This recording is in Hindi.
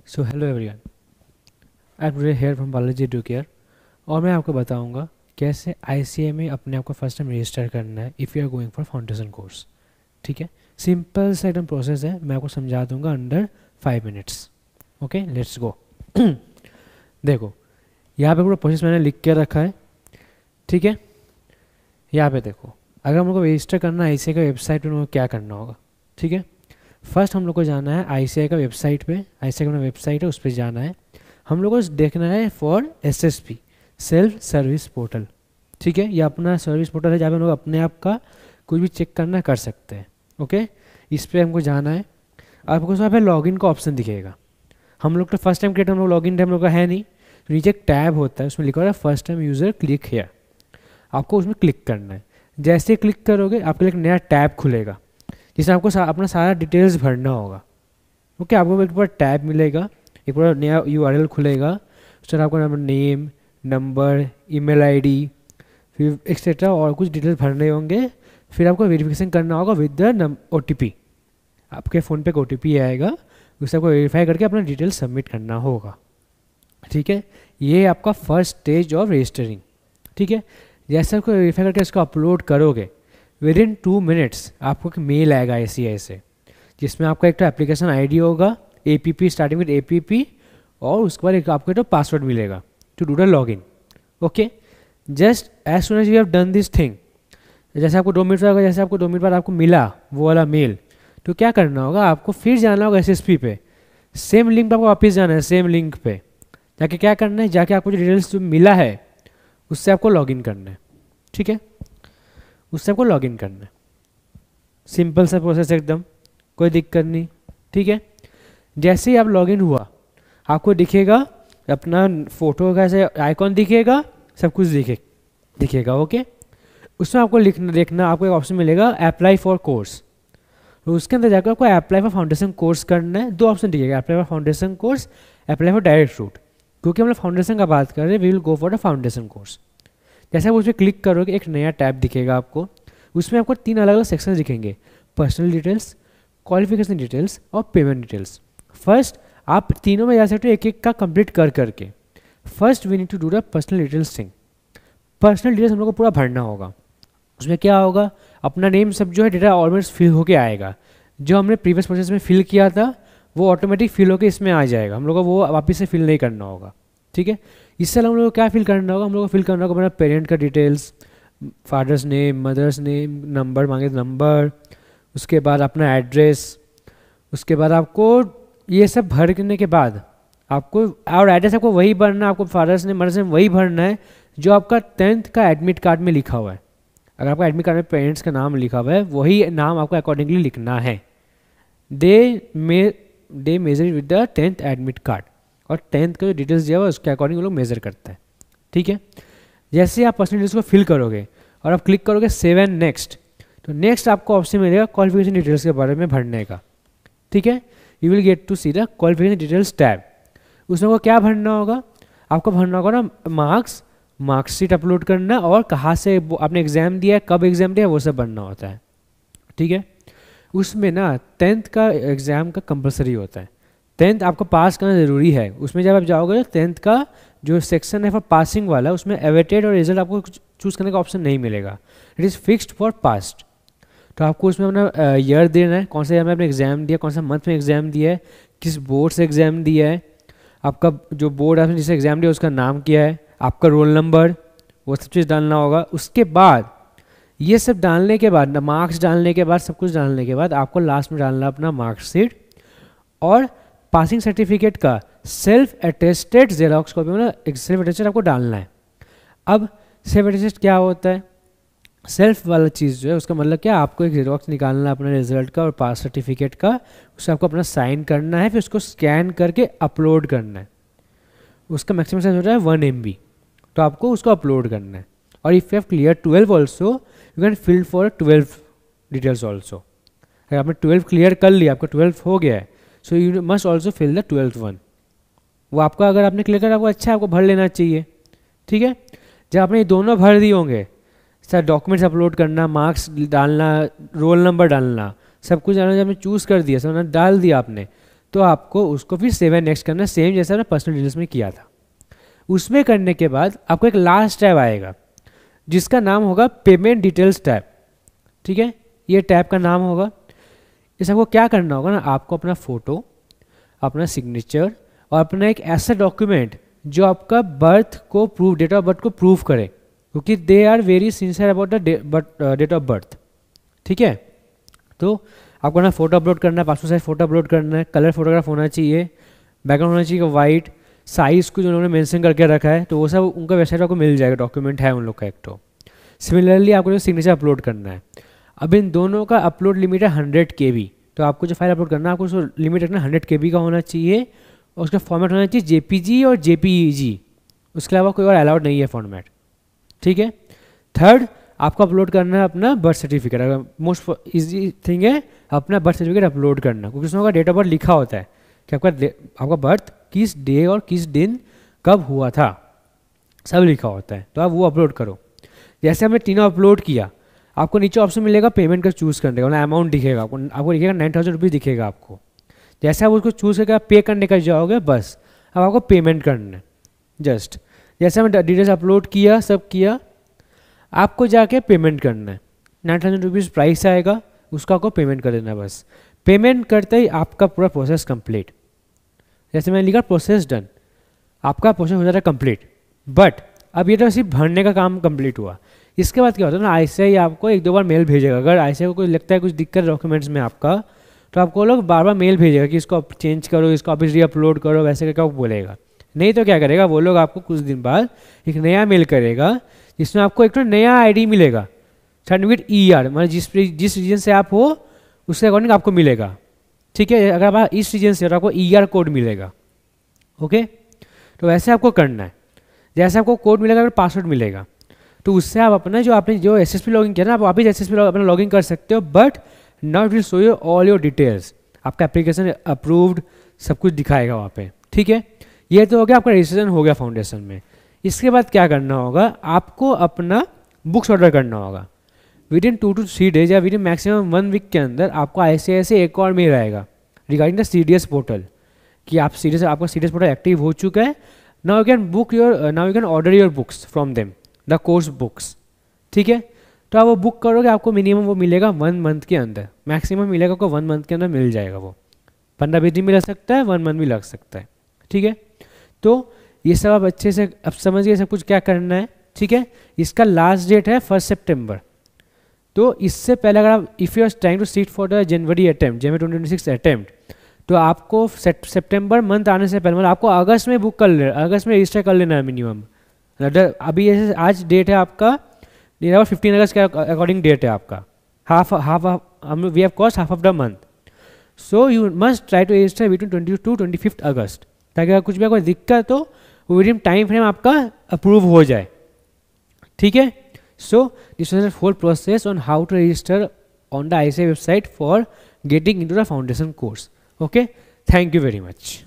So hello everyone, I am today here from Balaji Educare और मैं आपको बताऊंगा कैसे आईसीए में अपने आप को फर्स्ट टाइम रजिस्टर करना है if you are going for foundation course. ठीक है, सिंपल सा एकदम प्रोसेस है, मैं आपको समझा दूंगा under 5 minutes. Okay, let's go. देखो, यहाँ पे पूरा प्रोसेस मैंने लिख के रखा है। ठीक है, यहाँ पे देखो, अगर हम लोग को रजिस्टर करना है आईसीए का वेबसाइट पर, क्या करना होगा। ठीक है, फर्स्ट हम लोग को जाना है आईसीआई का वेबसाइट पे। आईसीआई का वेबसाइट है, उस पर जाना है। हम लोग को देखना है for SSP, self service portal. ठीक है, ये अपना सर्विस पोर्टल है जहाँ पे हम लोग अपने आप का कुछ भी चेक करना कर सकते हैं। ओके, इस पर हमको जाना है। आपको वहाँ पे लॉगिन का ऑप्शन दिखेगा। हम लोग तो फर्स्ट टाइम क्रिएट, हम लोग लॉगिन हम लोग का है नहीं। नीचे एक टैब होता है, उसमें लिखा हुआ है first time user click here. आपको उसमें क्लिक करना है। जैसे क्लिक करोगे आपके लिए एक नया टैब खुलेगा जिसमें आपको अपना सारा डिटेल्स भरना होगा। ओके, आपको एक बार टैब मिलेगा, एक बार नया यूआरएल खुलेगा। उस तरह आपको नेम, नंबर, ईमेल आईडी, फिर एक्सेट्रा और कुछ डिटेल्स भरने होंगे। फिर आपको वेरिफिकेशन करना होगा विद द ओटीपी। आपके फ़ोन पे एक ओटीपी आएगा, उससे आपको वेरीफाई करके अपना डिटेल्स सबमिट करना होगा। ठीक है, ये आपका फर्स्ट स्टेज ऑफ रजिस्टरिंग। ठीक है, जैसे आपको वेरीफाई करके इसको अपलोड करोगे, विद इन 2 मिनट्स आपको एक मेल आएगा आईसीआई से, जिसमें आपका एक तो एप्लीकेशन आईडी होगा, एपीपी स्टार्टिंग विद एपीपी, और उसके बाद एक आपको तो पासवर्ड मिलेगा to do the login. Okay, just as soon as you have done this thing, जैसे आपको 2 मिनट होगा, जैसे आपको 2 मिनट बाद आपको मिला वो वाला मेल, तो क्या करना होगा, आपको फिर जाना होगा एसएसपी पे। सेम लिंक पर आपको वापस जाना है, सेम लिंक पे जाके क्या करना है, जाके आपको जो डिटेल्स जो मिला है उससे आपको लॉगिन करना है। ठीक है, उससे आपको लॉगिन करना है। सिंपल सा प्रोसेस एकदम, कोई दिक्कत नहीं। ठीक है, जैसे ही आप लॉगिन हुआ आपको दिखेगा अपना फ़ोटो का ऐसे आइकॉन दिखेगा, सब कुछ दिखेगा। ओके, उसमें आपको देखना आपको एक ऑप्शन मिलेगा अप्लाई फॉर कोर्स। तो उसके अंदर जाकर आपको अप्लाई फॉर फाउंडेशन कोर्स करना है। 2 ऑप्शन दिखेगा, apply for foundation course, apply for direct route. क्योंकि हम लोग फाउंडेशन का बात कर रहे हैं, we will go for the foundation course. जैसे आप उस पर क्लिक करोगे एक नया टैब दिखेगा आपको, उसमें आपको 3 अलग अलग सेक्शन दिखेंगे, पर्सनल डिटेल्स, क्वालिफिकेशन डिटेल्स और पेमेंट डिटेल्स। फर्स्ट आप तीनों में जा सकते हो एक एक का कंप्लीट कर करके। First we need to do the personal details thing. Personal details हम लोग को पूरा भरना होगा। उसमें क्या होगा, अपना नेम सब जो है डेटा ऑलमोस्ट फिल होके आएगा। जो हमने प्रीवियस प्रोसेस में फिल किया था वो ऑटोमेटिक फिल होके इसमें आ जाएगा, हम लोग को वो वापस से फिल नहीं करना होगा। ठीक है, इससे हम लोग को क्या फिल करना होगा, हम लोग को फिल करना होगा अपना पेरेंट का details, father's name, mother's name, number मांगे नंबर, उसके बाद अपना एड्रेस। उसके बाद आपको ये सब भरने के बाद आपको, और एड्रेस आपको वही भरना है, आपको फादर्स नेम, मदर्स नेम वही भरना है जो आपका 10th का एडमिट कार्ड में लिखा हुआ है। अगर आपका एडमिट कार्ड में पेरेंट्स का नाम लिखा हुआ है, वही नाम आपको अकॉर्डिंगली लिखना है। They measure with the 10th admit card, और 10th का जो डिटेल्स दिया हुआ है उसके अकॉर्डिंग वो लोग मेजर करते हैं। ठीक है, जैसे आप पर्सनल डिटेल्स को फिल करोगे और आप क्लिक करोगे सेव एंड नेक्स्ट, तो नेक्स्ट आपको ऑप्शन मिलेगा क्वालिफिकेशन डिटेल्स के बारे में भरने का। ठीक है, you will get to see the qualification details tab. उसमें को क्या भरना होगा, आपको भरना होगा ना मार्कशीट अपलोड करना, और कहाँ से आपने एग्ज़ाम दिया है, कब एग्ज़ाम दिया है, वो सब भरना होता है। ठीक है, उसमें ना 10th का एग्ज़ाम का कंपलसरी होता है। 10th आपको पास करना ज़रूरी है। उसमें जब आप जाओगे तो 10th का जो सेक्शन है फॉर पासिंग वाला, उसमें एवेटेड और रिजल्ट आपको चूज़ करने का ऑप्शन नहीं मिलेगा। It is fixed for past. तो आपको उसमें अपना ईयर देना है, कौन से ईयर में आपने एग्ज़ाम दिया, कौन सा मंथ में एग्ज़ाम दिया है, किस बोर्ड से एग्ज़ाम दिया है, आपका जो बोर्ड आपने जिससे एग्ज़ाम दिया उसका नाम क्या है, आपका रोल नंबर, वो सब चीज़ डालना होगा। उसके बाद ये सब डालने के बाद, मार्क्स डालने के बाद, सब कुछ डालने के बाद आपको लास्ट में डालना अपना मार्कशीट और पासिंग सर्टिफिकेट का सेल्फ अटेस्टेड जेरॉक्स कॉपी, मतलब सेल्फ अटेस्टेड आपको डालना है। अब सेल्फ अटेस्टेड क्या होता है, सेल्फ वाला चीज़ जो है उसका मतलब क्या, आपको एक जेरॉक्स निकालना है अपने रिजल्ट का और पास सर्टिफिकेट का, उससे आपको अपना साइन करना है, फिर उसको स्कैन करके अपलोड करना है। उसका मैक्सिमम साइज होता है 1 MB, तो आपको उसको अपलोड करना है। और if you have clear 12 also, you can fill for 12 details also. अगर आपने 12 क्लियर कर लिया, आपका 12 हो गया है, so you must also fill the 12th one. वो आपका अगर आपने क्लियर कर, आपको अच्छा आपको भर लेना चाहिए। ठीक है, जब आपने ये दोनों भर दिए होंगे, सर डॉक्यूमेंट्स अपलोड करना, मार्क्स डालना, रोल नंबर डालना, सब कुछ डालना, जब आपने चूज़ कर दिया, सब डाल दिया आपने, तो आपको उसको फिर सेव एंड नेक्स्ट करना है, सेम जैसा आपने पर्सनल डिटेल्स में किया था। उसमें करने के बाद आपको एक लास्ट टैब आएगा जिसका नाम होगा पेमेंट डिटेल्स टैब। ठीक है, ये टैब का नाम होगा। इस आपको क्या करना होगा ना, आपको अपना फ़ोटो, अपना सिग्नेचर और अपना एक ऐसा डॉक्यूमेंट जो आपका बर्थ को प्रूव, डेट ऑफ बर्थ को प्रूव करे, क्योंकि they are very sincere about the date of birth. ठीक है, तो आपको ना फोटो अपलोड करना है, पासपोर्ट साइज फोटो अपलोड करना है, कलर फोटोग्राफ होना चाहिए, बैकग्राउंड होना चाहिए वाइट, साइज़ को जो उन्होंने मेंशन करके रखा है तो वो सब उनका वेबसाइट आपको मिल जाएगा, डॉक्यूमेंट है उन लोग का एक तो। सिमिलरली आपको जो सिग्नेचर अपलोड करना है, अब इन दोनों का अपलोड लिमिट है 100 KB। तो आपको जो फाइल अपलोड करना है आपको उसको लिमिट रखना 100 KB का होना चाहिए और उसका फॉर्मेट होना चाहिए JPG और JPEG, उसके अलावा कोई और अलाउड नहीं है फॉर्मेट। ठीक है, थर्ड आपको अपलोड करना है अपना बर्थ सर्टिफिकेट। अगर मोस्ट ईजी थिंग है अपना बर्थ सर्टिफिकेट अपलोड करना, क्योंकि उसमें डेट ऑफ बर्थ लिखा होता है कि आपका बर्थ किस डे और किस दिन कब हुआ था, सब लिखा होता है, तो आप वो अपलोड करो। जैसे हमने तीनों अपलोड किया, आपको नीचे ऑप्शन मिलेगा पेमेंट का चूज़ करने का, मतलब अमाउंट दिखेगा आपको दिखेगा 9000 रुपीज़ दिखेगा आपको। जैसे आप उसको चूज़ करके आप पे करने का जाओगे, बस अब आपको पेमेंट करना है। जस्ट जैसे हमने डिटेल्स अपलोड किया, सब किया, आपको जाके पेमेंट करना है। 9000 रुपीज़ प्राइस आएगा, उसका आपको पेमेंट कर देना है बस। पेमेंट करते ही आपका पूरा प्रोसेस कंप्लीट। जैसे मैंने लिखा प्रोसेस डन, आपका प्रोसेस हो जाता है कंप्लीट। बट अब ये तो सिर्फ भरने का काम कंप्लीट हुआ, इसके बाद क्या होता है ना, ICAI आपको 1-2 बार मेल भेजेगा। अगर ICAI को कोई लगता है कुछ दिक्कत डॉक्यूमेंट्स में आपका, तो आपको लोग बार बार मेल भेजेगा कि इसको चेंज करो, इसको वापस री अपलोड करो, वैसे करके आपको बोलेगा। नहीं तो क्या करेगा वो लोग, आपको कुछ दिन बाद एक नया मेल करेगा जिसमें आपको एक तो नया ID मिलेगा, सर्टिफिकेट ER, मतलब जिस रीजन से आप हो उसके अकॉर्डिंग आपको मिलेगा। ठीक है, अगर आप इस रीजन से हो तो आपको ER कोड मिलेगा। ओके, तो वैसे आपको करना है। जैसे आपको कोड मिलेगा, अगर पासवर्ड मिलेगा, तो उससे आप अपना जो आपने जो SSP लॉगिन किया ना, आप वापस SSP अपना लॉगिन कर सकते हो। But now it will show you all your details, आपका एप्लीकेशन अप्रूव्ड, सब कुछ दिखाएगा वहाँ पे। ठीक है, ये तो हो गया, आपका रजिस्ट्रेशन हो गया फाउंडेशन में। इसके बाद क्या करना होगा, आपको अपना बुक्स ऑर्डर करना होगा। विदिन 2 to 3 डेज या विदिन मैक्सिमम 1 वीक के अंदर आपको ICAI से एक और मेल आएगा रिगार्डिंग द CDS पोर्टल कि आप आपका CDS पोर्टल एक्टिव हो चुका है। Now you can order your books from them, the course books. ठीक है, तो आप वो बुक करोगे, आपको मिनिमम वो मिलेगा 1 मंथ के अंदर, मैक्सिमम मिलेगा आपको 1 मंथ के अंदर मिल जाएगा। वो 15-20 दिन भी लग सकता है, 1 मंथ भी लग सकता है। ठीक है, तो ये सब आप अच्छे से अब समझ गए सब कुछ क्या करना है। ठीक है, इसका लास्ट डेट है 1 सितंबर। तो इससे पहले अगर आप if you are trying to seat for the January 2026 attempt, तो आपको सितंबर मंथ आने से पहले, मतलब आपको अगस्त में बुक कर लेना, अगस्त में रजिस्टर कर लेना है मिनिमम। अभी जैसे आज डेट है आपका 15 अगस्त के अकॉर्डिंग डेट है आपका, we have cost half of the month. So you must try to register between 22 to 25 अगस्त, ताकि अगर कुछ भी कोई दिक्कत हो विद इन टाइम फ्रेम आपका अप्रूव हो जाए। ठीक है, so this was the full process on how to register on the ICAI website for getting into the foundation course. Okay, thank you very much.